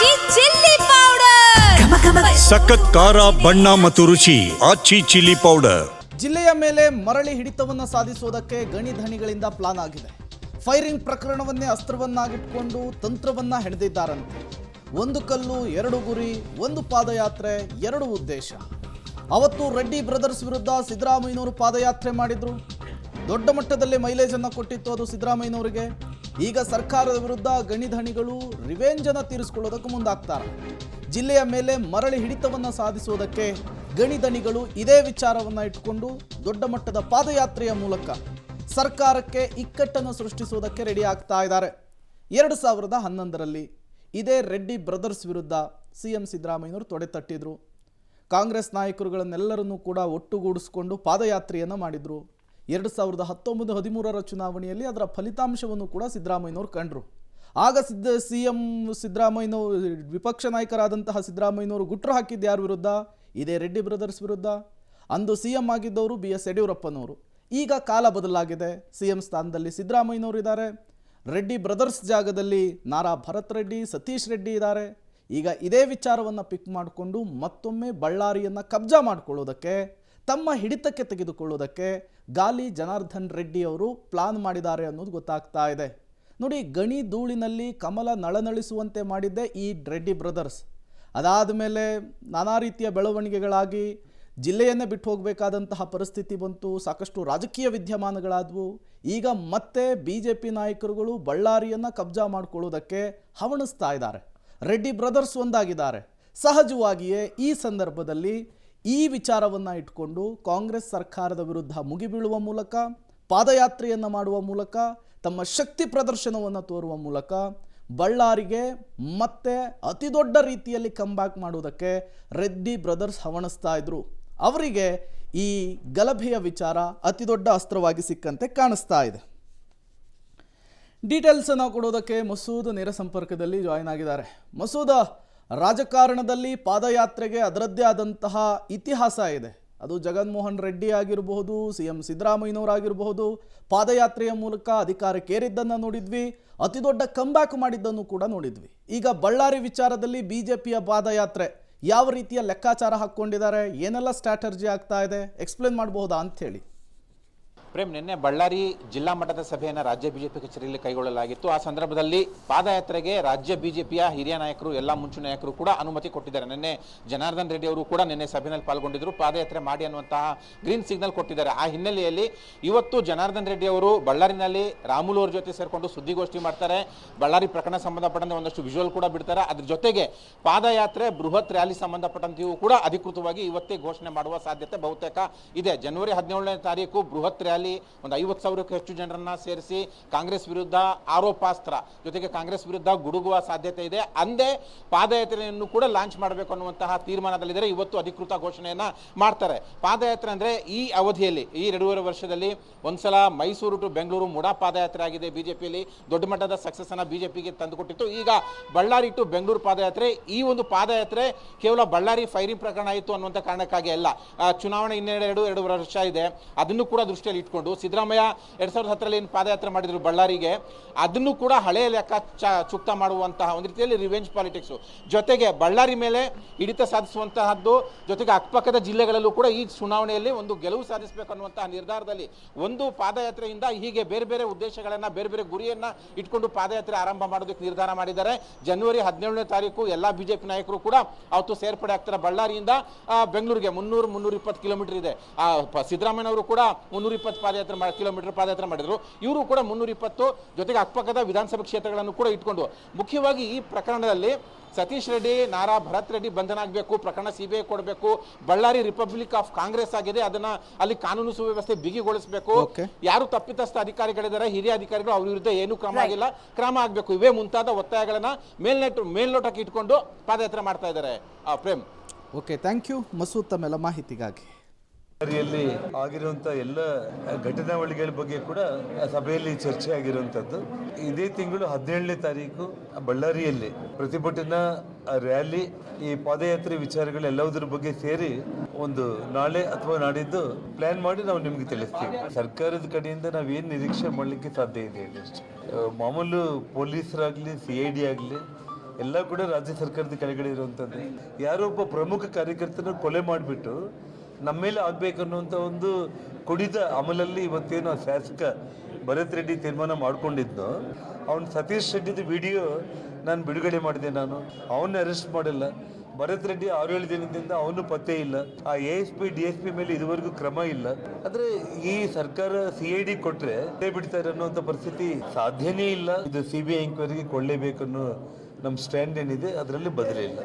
ಆಚಿ chilli powder ಸಖತ್ ಖಾರ ಬಣ್ಣ ಮತ್ತು ರುಚಿ ಆಚಿ ಚಿಲ್ಲಿ ಪೌಡರ್. ಜಿಲ್ಲೆಯ ಮೇಲೆ ಮರಳಿ ಹಿಡಿತವನ್ನು ಸಾಧಿಸುವುದಕ್ಕೆ ಗಣಿಧಣಿಗಳಿಂದ ಪ್ಲಾನ್ ಆಗಿದೆ. ಫೈರಿಂಗ್ ಪ್ರಕರಣವನ್ನೇ ಅಸ್ತ್ರವನ್ನಾಗಿಟ್ಕೊಂಡು ತಂತ್ರವನ್ನ ಹೆಣೆದಿದ್ದಾರಂತೆ. ಒಂದು ಕಲ್ಲು ಎರಡು ಗುರಿ, ಒಂದು ಪಾದಯಾತ್ರೆ, ಎರಡು ಉದ್ದೇಶ. ಅವತ್ತು ರೆಡ್ಡಿ ಬ್ರದರ್ಸ್ ವಿರುದ್ಧ ಸಿದ್ದರಾಮಯ್ಯನವರು ಪಾದಯಾತ್ರೆ ಮಾಡಿದ್ರು. ದೊಡ್ಡ ಮಟ್ಟದಲ್ಲಿ ಮೈಲೇಜ್ ಅನ್ನು ಕೊಟ್ಟಿತ್ತು ಅದು ಸಿದ್ದರಾಮಯ್ಯನವರಿಗೆ. ಈಗ ಸರ್ಕಾರದ ವಿರುದ್ಧ ಗಣಿಧಣಿಗಳು ರಿವೆಂಜ್ ಅನ್ನು ತೀರಿಸಿಕೊಳ್ಳೋದಕ್ಕೆ ಮುಂದಾಗ್ತಾರೆ. ಜಿಲ್ಲೆಯ ಮೇಲೆ ಮರಳಿ ಹಿಡಿತವನ್ನು ಸಾಧಿಸುವುದಕ್ಕೆ ಗಣಿಧಣಿಗಳು ಇದೇ ವಿಚಾರವನ್ನು ಇಟ್ಟುಕೊಂಡು ದೊಡ್ಡ ಮಟ್ಟದ ಪಾದಯಾತ್ರೆಯ ಮೂಲಕ ಸರ್ಕಾರಕ್ಕೆ ಇಕ್ಕಟ್ಟನ್ನು ಸೃಷ್ಟಿಸುವುದಕ್ಕೆ ರೆಡಿ ಆಗ್ತಾ ಇದ್ದಾರೆ. 2011ರಲ್ಲಿ ಇದೇ ರೆಡ್ಡಿ ಬ್ರದರ್ಸ್ ವಿರುದ್ಧ ಸಿಎಂ ಸಿದ್ದರಾಮಯ್ಯನವರು ತೊಡೆತಟ್ಟಿದ್ರು. ಕಾಂಗ್ರೆಸ್ ನಾಯಕರುಗಳನ್ನೆಲ್ಲರನ್ನೂ ಕೂಡ ಒಟ್ಟುಗೂಡಿಸಿಕೊಂಡು ಪಾದಯಾತ್ರೆಯನ್ನು ಮಾಡಿದರು. 2019-13ರ ಚುನಾವಣೆಯಲ್ಲಿ ಅದರ ಫಲಿತಾಂಶವನ್ನು ಕೂಡ ಸಿದ್ದರಾಮಯ್ಯನವರು ಕಂಡರು. ಆಗ ಸಿಎಂ ಸಿದ್ದರಾಮಯ್ಯನವರು, ವಿಪಕ್ಷ ನಾಯಕರಾದಂತಹ ಸಿದ್ದರಾಮಯ್ಯನವರು ಗುಟ್ರು ಹಾಕಿದ್ದು ಯಾರ ವಿರುದ್ಧ? ಇದೇ ರೆಡ್ಡಿ ಬ್ರದರ್ಸ್ ವಿರುದ್ಧ. ಅಂದು ಸಿಎಂ ಆಗಿದ್ದವರು BS ಯಡಿಯೂರಪ್ಪನವರು. ಈಗ ಕಾಲ ಬದಲಾಗಿದೆ. ಸಿಎಂ ಸ್ಥಾನದಲ್ಲಿ ಸಿದ್ದರಾಮಯ್ಯನವರು ಇದ್ದಾರೆ. ರೆಡ್ಡಿ ಬ್ರದರ್ಸ್ ಜಾಗದಲ್ಲಿ ನಾರಾ ಭರತ್ ರೆಡ್ಡಿ, ಸತೀಶ್ ರೆಡ್ಡಿ ಇದ್ದಾರೆ. ಈಗ ಇದೇ ವಿಚಾರವನ್ನು ಪಿಕ್ ಮಾಡಿಕೊಂಡು ಮತ್ತೊಮ್ಮೆ ಬಳ್ಳಾರಿಯನ್ನು ಕಬ್ಜಾ ಮಾಡಿಕೊಳ್ಳೋದಕ್ಕೆ, ತಮ್ಮ ಹಿಡಿತಕ್ಕೆ ತೆಗೆದುಕೊಳ್ಳೋದಕ್ಕೆ ಗಾಲಿ ಜನಾರ್ದನ್ ರೆಡ್ಡಿ ಅವರು ಪ್ಲಾನ್ ಮಾಡಿದ್ದಾರೆ ಅನ್ನೋದು ಗೊತ್ತಾಗ್ತಾ ಇದೆ. ನೋಡಿ, ಗಣಿ ಧೂಳಿನಲ್ಲಿ ಕಮಲ ನಳನಳಿಸುವಂತೆ ಮಾಡಿದ್ದೆ ಈ ರೆಡ್ಡಿ ಬ್ರದರ್ಸ್. ಅದಾದ ಮೇಲೆ ನಾನಾ ರೀತಿಯ ಬೆಳವಣಿಗೆಗಳಾಗಿ ಜಿಲ್ಲೆಯನ್ನೇ ಬಿಟ್ಟು ಹೋಗಬೇಕಾದಂತಹ ಪರಿಸ್ಥಿತಿ ಬಂತು. ಸಾಕಷ್ಟು ರಾಜಕೀಯ ವಿದ್ಯಮಾನಗಳಾದವು. ಈಗ ಮತ್ತೆ BJP ನಾಯಕರುಗಳು ಬಳ್ಳಾರಿಯನ್ನು ಕಬ್ಜಾ ಮಾಡಿಕೊಳ್ಳೋದಕ್ಕೆ ಹವಣಿಸ್ತಾ ಇದ್ದಾರೆ. ರೆಡ್ಡಿ ಬ್ರದರ್ಸ್ ಒಂದಾಗಿದ್ದಾರೆ. ಸಹಜವಾಗಿಯೇ ಈ ಸಂದರ್ಭದಲ್ಲಿ ಈ ವಿಚಾರವನ್ನು ಇಟ್ಕೊಂಡು ಕಾಂಗ್ರೆಸ್ ಸರ್ಕಾರದ ವಿರುದ್ಧ ಮುಗಿಬೀಳುವ ಮೂಲಕ, ಪಾದಯಾತ್ರೆಯನ್ನು ಮಾಡುವ ಮೂಲಕ, ತಮ್ಮ ಶಕ್ತಿ ಪ್ರದರ್ಶನವನ್ನು ತೋರುವ ಮೂಲಕ ಬಳ್ಳಾರಿಗೆ ಮತ್ತೆ ಅತಿ ದೊಡ್ಡ ರೀತಿಯಲ್ಲಿ ಕಂಬ್ಯಾಕ್ ಮಾಡುವುದಕ್ಕೆ ರೆಡ್ಡಿ ಬ್ರದರ್ಸ್ ಹವಣಿಸ್ತಾ ಇದ್ರು. ಅವರಿಗೆ ಈ ಗಲಭೆಯ ವಿಚಾರ ಅತಿ ದೊಡ್ಡ ಅಸ್ತ್ರವಾಗಿ ಸಿಕ್ಕಂತೆ ಕಾಣಿಸ್ತಾ ಇದೆ. ಡೀಟೇಲ್ಸನ್ನು ಕೊಡೋದಕ್ಕೆ ಮಸೂದ್ ನೇರ ಸಂಪರ್ಕದಲ್ಲಿ ಜಾಯಿನ್ ಆಗಿದ್ದಾರೆ. ಮಸೂದ್, ರಾಜಕಾರಣದಲ್ಲಿ ಪಾದಯಾತ್ರೆಗೆ ಅದರದ್ದೇ ಆದಂತಹ ಇತಿಹಾಸ ಇದೆ. ಅದು ಜಗನ್ಮೋಹನ್ ರೆಡ್ಡಿ ಆಗಿರಬಹುದು, ಸಿಎಂ ಸಿದ್ದರಾಮಯ್ಯನವರಾಗಿರಬಹುದು. ಪಾದಯಾತ್ರೆಯ ಮೂಲಕ ಅಧಿಕಾರಕ್ಕೇರಿದ್ದನ್ನು ನೋಡಿದ್ವಿ, ಅತಿ ದೊಡ್ಡ ಕಂಬ್ಯಾಕ್ ಮಾಡಿದ್ದನ್ನು ಕೂಡ ನೋಡಿದ್ವಿ. ಈಗ ಬಳ್ಳಾರಿ ವಿಚಾರದಲ್ಲಿ BJPಯ ಪಾದಯಾತ್ರೆ ಯಾವ ರೀತಿಯ ಲೆಕ್ಕಾಚಾರ ಹಾಕ್ಕೊಂಡಿದ್ದಾರೆ, ಏನೆಲ್ಲ ಸ್ಟ್ರಾಟರ್ಜಿ ಆಗ್ತಾ ಇದೆ, ಎಕ್ಸ್ಪ್ಲೇನ್ ಮಾಡಬಹುದಾ ಅಂಥೇಳಿ? ಪ್ರೇಮ್, ನಿನ್ನೆ ಬಳ್ಳಾರಿ ಜಿಲ್ಲಾ ಮಟ್ಟದ ಸಭೆಯನ್ನು ರಾಜ್ಯ BJP ಕಚೇರಿಯಲ್ಲಿ ಕೈಗೊಳ್ಳಲಾಗಿತ್ತು. ಆ ಸಂದರ್ಭದಲ್ಲಿ ಪಾದಯಾತ್ರೆಗೆ ರಾಜ್ಯ BJPಯ ಹಿರಿಯ ನಾಯಕರು, ಎಲ್ಲ ಮುಂಚೂಣಿ ನಾಯಕರು ಕೂಡ ಅನುಮತಿ ಕೊಟ್ಟಿದ್ದಾರೆ. ನಿನ್ನೆ ಜನಾರ್ದನ್ ರೆಡ್ಡಿ ಅವರು ಕೂಡ ನಿನ್ನೆ ಸಭೆಯಲ್ಲಿ ಪಾಲ್ಗೊಂಡಿದ್ದರು. ಪಾದಯಾತ್ರೆ ಮಾಡಿ ಅನ್ನುವಂತಹ ಗ್ರೀನ್ ಸಿಗ್ನಲ್ ಕೊಟ್ಟಿದ್ದಾರೆ. ಆ ಹಿನ್ನೆಲೆಯಲ್ಲಿ ಇವತ್ತು ಜನಾರ್ದನ್ ರೆಡ್ಡಿ ಅವರು ಬಳ್ಳಾರಿನಲ್ಲಿ ರಾಮುಲು ಅವ್ರ ಜೊತೆ ಸೇರಿಕೊಂಡು ಸುದ್ದಿಗೋಷ್ಠಿ ಮಾಡ್ತಾರೆ. ಬಳ್ಳಾರಿ ಪ್ರಕರಣ ಸಂಬಂಧಪಟ್ಟಂತೆ ಒಂದಷ್ಟು ವಿಜುವಲ್ ಕೂಡ ಬಿಡ್ತಾರೆ. ಅದ್ರ ಜೊತೆಗೆ ಪಾದಯಾತ್ರೆ ಬೃಹತ್ ರ್ಯಾಲಿ ಸಂಬಂಧಪಟ್ಟಂತೆಯೂ ಕೂಡ ಅಧಿಕೃತವಾಗಿ ಇವತ್ತೇ ಘೋಷಣೆ ಮಾಡುವ ಸಾಧ್ಯತೆ ಬಹುತೇಕ ಇದೆ. ಜನವರಿ 17ನೇ ತಾರೀಕು ಬೃಹತ್ ರ್ಯಾಲಿ, ಒಂದು 50,000ಕ್ಕೂ ಹೆಚ್ಚು ಜನರನ್ನ ಸೇರಿಸಿ ಕಾಂಗ್ರೆಸ್ ವಿರುದ್ಧ ಆರೋಪಾಸ್ತ್ರ ಜೊತೆಗೆ ಕಾಂಗ್ರೆಸ್ ವಿರುದ್ಧ ಗುಡುಗುವ ಸಾಧ್ಯತೆ ಇದೆ. ಅಂದೇ ಪಾದಯಾತ್ರೆಯನ್ನು ಕೂಡ ಲಾಂಚ್ ಮಾಡಬೇಕು ಅನ್ನುವಂತಹ ತೀರ್ಮಾನದಲ್ಲಿದ್ದಾರೆ. ಇವತ್ತು ಅಧಿಕೃತ ಘೋಷಣೆಯನ್ನ ಮಾಡ್ತಾರೆ. ಪಾದಯಾತ್ರೆ ಅಂದ್ರೆ ಈ ಅವಧಿಯಲ್ಲಿ, ಈ 2.5 ವರ್ಷದಲ್ಲಿ ಒಂದ್ಸಲ ಮೈಸೂರು ಟು ಬೆಂಗಳೂರು ಮುಡಾ ಪಾದಯಾತ್ರೆ ಆಗಿದೆ. BJPಯಲ್ಲಿ ದೊಡ್ಡ ಮಟ್ಟದ ಸಕ್ಸಸ್ ಅನ್ನ BJPಗೆ ತಂದುಕೊಟ್ಟಿತ್ತು. ಈಗ ಬಳ್ಳಾರಿ ಟು ಬೆಂಗಳೂರು ಪಾದಯಾತ್ರೆ. ಈ ಒಂದು ಪಾದಯಾತ್ರೆ ಕೇವಲ ಬಳ್ಳಾರಿ ಫೈರಿಂಗ್ ಪ್ರಕರಣ ಆಯಿತು ಅನ್ನುವಂಥ ಕಾರಣಕ್ಕಾಗಿ ಅಲ್ಲ. ಚುನಾವಣೆ ಇನ್ನೆರಡು ವರ್ಷ ಇದೆ. ಅದನ್ನು ಕೂಡ ದೃಷ್ಟಿಯಲ್ಲಿ ಇಟ್ಕೊಂಡು ಸಿದ್ದರಾಮಯ್ಯ 2010ರಲ್ಲಿ ಏನು ಪಾದಯಾತ್ರೆ ಮಾಡಿದ್ರು ಬಳ್ಳಾರಿಗೆ, ಅದನ್ನು ಕೂಡ ಹಳೆಯ ಲೆಕ್ಕ ಚುಕ್ತ ಮಾಡುವಂತಹ ಒಂದು ರೀತಿಯಲ್ಲಿ ರಿವೆಂಜ್ ಪಾಲಿಟಿಕ್ಸ್, ಜೊತೆಗೆ ಬಳ್ಳಾರಿ ಮೇಲೆ ಹಿಡಿತ ಸಾಧಿಸುವಂತಹದ್ದು, ಜೊತೆಗೆ ಅಕ್ಕಪಕ್ಕದ ಜಿಲ್ಲೆಗಳಲ್ಲೂ ಕೂಡ ಈ ಚುನಾವಣೆಯಲ್ಲಿ ಒಂದು ಗೆಲುವು ಸಾಧಿಸಬೇಕು ಅನ್ನುವಂತಹ ನಿರ್ಧಾರದಲ್ಲಿ ಒಂದು ಪಾದಯಾತ್ರೆಯಿಂದ ಹೀಗೆ ಬೇರೆ ಬೇರೆ ಉದ್ದೇಶಗಳನ್ನ, ಬೇರೆ ಬೇರೆ ಗುರಿಯನ್ನ ಇಟ್ಕೊಂಡು ಪಾದಯಾತ್ರೆ ಆರಂಭ ಮಾಡೋದಕ್ಕೆ ನಿರ್ಧಾರ ಮಾಡಿದ್ದಾರೆ. ಜನವರಿ 17ನೇ ತಾರೀಕು ಎಲ್ಲ BJP ನಾಯಕರು ಕೂಡ ಅವತ್ತು ಸೇರ್ಪಡೆ ಆಗ್ತಾರೆ. ಬಳ್ಳಾರಿಯಿಂದ ಬೆಂಗಳೂರಿಗೆ 300-320 ಕಿಲೋಮೀಟರ್ ಇದೆ. ಸಿದ್ದರಾಮಯ್ಯನವರು ಕೂಡ 320 ಕಿಲೋಮೀಟರ್ ಪಾದಯಾತ್ರೆ ಮಾಡಿದ್ರು. ಇವರು ಕೂಡ 320, ಜೊತೆಗೆ ಅಕ್ಕಪಕ್ಕದ ವಿಧಾನಸಭಾ ಕ್ಷೇತ್ರಗಳನ್ನು ಕೂಡ ಇಟ್ಕೊಂಡು. ಮುಖ್ಯವಾಗಿ ಈ ಪ್ರಕರಣದಲ್ಲಿ ಸತೀಶ್ ರೆಡ್ಡಿ, ನಾರಾ ಭರತ್ ರೆಡ್ಡಿ ಬಂಧನ ಆಗಬೇಕು, ಪ್ರಕರಣ CBI ಕೊಡಬೇಕು. ಬಳ್ಳಾರಿ ರಿಪಬ್ಲಿಕ್ ಆಫ್ ಕಾಂಗ್ರೆಸ್ ಆಗಿದೆ, ಅದನ್ನ ಅಲ್ಲಿ ಕಾನೂನು ಸುವ್ಯವಸ್ಥೆ ಬಿಗಿಗೊಳಿಸಬೇಕು. ಯಾರು ತಪ್ಪಿತಸ್ಥ ಅಧಿಕಾರಿಗಳಿದ್ದಾರೆ, ಹಿರಿಯ ಅಧಿಕಾರಿಗಳು, ಅವ್ರ ವಿರುದ್ಧ ಏನು ಕ್ರಮ ಆಗಿಲ್ಲ, ಕ್ರಮ ಆಗಬೇಕು. ಇವೇ ಮುಂತಾದ ಒತ್ತಾಯಗಳನ್ನ ಮೇಲ್ನೋಟಕ್ಕೆ ಇಟ್ಕೊಂಡು ಪಾದಯಾತ್ರೆ ಮಾಡ್ತಾ ಇದ್ದಾರೆ. Prem, okay, thank you Masood ತಮ್ಮೆಲ್ಲ ಮಾಹಿತಿಗಾಗಿ. ಬಳ್ಳಾರಿಯಲ್ಲಿ ಆಗಿರುವಂಥ ಎಲ್ಲ ಘಟನಾವಳಿಗಳ ಬಗ್ಗೆ ಕೂಡ ಸಭೆಯಲ್ಲಿ ಚರ್ಚೆ ಆಗಿರುವಂಥದ್ದು. ಇದೇ ತಿಂಗಳು 17ನೇ ತಾರೀಕು ಬಳ್ಳಾರಿಯಲ್ಲಿ ಪ್ರತಿಭಟನಾ ರ್ಯಾಲಿ, ಈ ಪಾದಯಾತ್ರೆ ವಿಚಾರಗಳೆಲ್ಲದರ ಬಗ್ಗೆ ಸೇರಿ ಒಂದು ನಾಳೆ ಅಥವಾ ನಾಡಿದ್ದು ಪ್ಲಾನ್ ಮಾಡಿ ನಾವು ನಿಮ್ಗೆ ತಿಳಿಸ್ತೀವಿ. ಸರ್ಕಾರದ ಕಡೆಯಿಂದ ನಾವೇನು ನಿರೀಕ್ಷೆ ಮಾಡಲಿಕ್ಕೆ ಸಾಧ್ಯ ಇದೆ ಅಷ್ಟೇ. ಮಾಮೂಲು ಪೊಲೀಸರಾಗಲಿ, CID ಆಗಲಿ, ಎಲ್ಲ ಕೂಡ ರಾಜ್ಯ ಸರ್ಕಾರದ ಕೆಳಗಡೆ ಇರುವಂಥದ್ದು. ಯಾರೋ ಒಬ್ಬ ಪ್ರಮುಖ ಕಾರ್ಯಕರ್ತನ ಕೊಲೆ ಮಾಡಿಬಿಟ್ಟು ನಮ್ಮ ಮೇಲೆ ಆಗಬೇಕನ್ನುವಂಥ ಒಂದು ಕುಡಿದ ಅಮಲಲ್ಲಿ ಇವತ್ತೇನು ಆ ಶಾಸಕ ಭರತ್ ರೆಡ್ಡಿ ತೀರ್ಮಾನ ಮಾಡ್ಕೊಂಡಿದ್ನೋ, ಅವ್ನು ಸತೀಶ್ ರೆಡ್ಡಿದು ವಿಡಿಯೋ ನಾನು ಬಿಡುಗಡೆ ಮಾಡಿದೆ. ನಾನು ಅವನ್ನ ಅರೆಸ್ಟ್ ಮಾಡಿಲ್ಲ. ಭರತ್ ರೆಡ್ಡಿ 6-7 ದಿನದಿಂದ ಅವನು ಪತ್ತೆ ಇಲ್ಲ. ಆ ASP DSP ಮೇಲೆ ಇದುವರೆಗೂ ಕ್ರಮ ಇಲ್ಲ. ಆದರೆ ಈ ಸರ್ಕಾರ CID ಕೊಟ್ಟರೆ ಬಿಡ್ತಾರೆ ಅನ್ನೋಂಥ ಪರಿಸ್ಥಿತಿ ಸಾಧ್ಯನೇ ಇಲ್ಲ. ಇದು CBI ಎಂಕ್ವೈರಿಗೆ ಕೊಳ್ಳೇಬೇಕನ್ನೋ ನಮ್ಮ ಸ್ಟ್ಯಾಂಡ್ ಏನಿದೆ ಅದರಲ್ಲಿ ಬದಲಿಲ್ಲ.